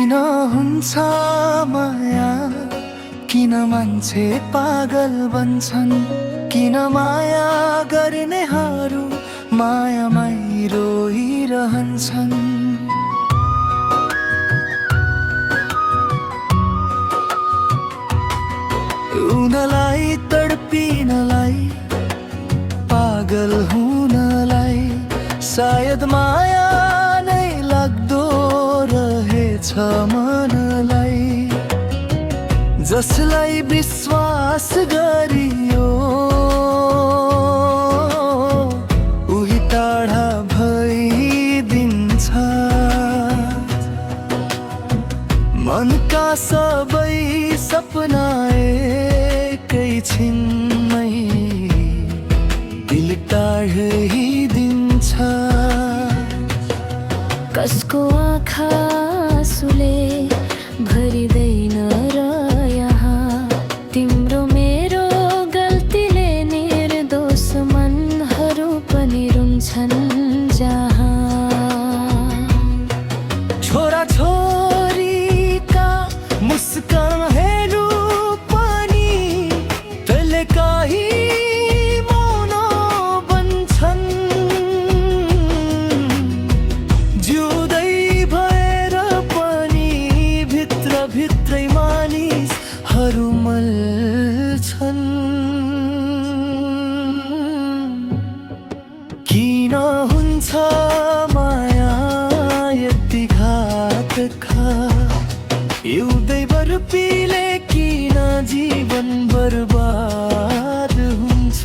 किन हुन्छ माया, किन मान्छे पागल बन्छन्, किन माया गर्नेहरू मायामै रोइरहन्छन्। उनलाई तडपिनलाई, पागल हुनलाई सायद माया नै लाग्दो रहेछ मनलाई। जसलाई विश्वास गरियो उही टाढा भइदिन्छ। मनका सबै सपना एकैछिनमै दिल टाढिदिन्छ। कसको आँखा आँसुले भरिँदैन र यहाँ, तिम्रो मेरो गल्तीले निर्दोष मनहरू पनि रुन्छन् जहाँ। छोरा छोरीका मुस्कानहरू पनि त्यसले कहीँ मौन बन्छन्। जिउँदै भएर पनि भित्रै मानिसहरू मल्छन्। किन हुन्छ माया यति घातका, एउटै बरपीले किन जीवन बर्बाद हुन्छ।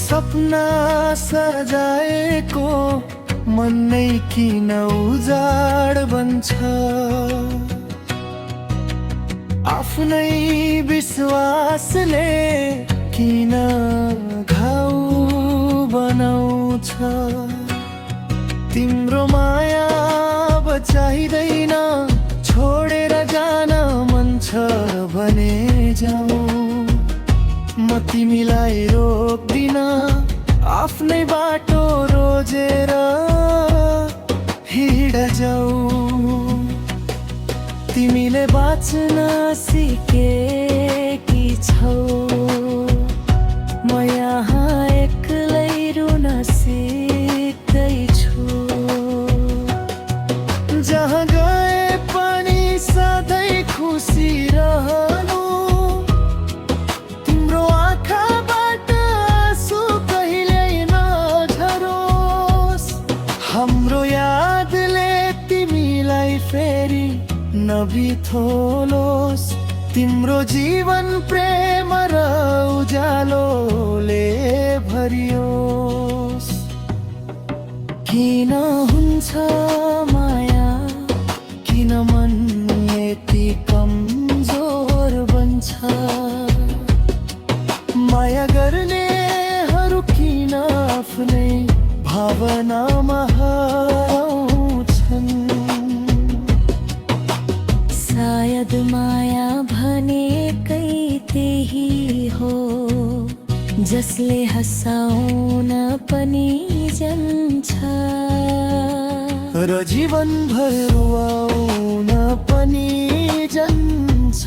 सपना सजाएको मन नै किन उजाड बन्छ। आफ्नै विश्वासले किन घाउ बनाउँछ। तिम्रो माया बचाइदैन, छोडेर जान मन छ भने जाऊ। म तिमीलाई रोक्दिन, आफ्नै बाटो रोजेर हिँड जाऊ। तिमीले बाँच्न सिकेकी छौ, म यहाँ एक्लै रुन सिक्दैछु। जहाँ गए पनि सधैँ खुसी रहनु, तिम्रो आँखाबाट आँसु कहिल्यै नझरोस्। हाम्रो यादले तिमीलाई फेरि नबिथोलोस्। तिम्रो जीवन प्रेम र उज्यालोले भरियोस्। किन हुन्छ माया, किन मन यति कमजोर बन्छ। माया गर्नेहरू किन आफ्नै भावनामा हराउँछन्। सायद माया भनेकै त्यही हो, जसले हँसाउन पनि जान्छ र जीवनभर रुवाउन पनि जान्छ।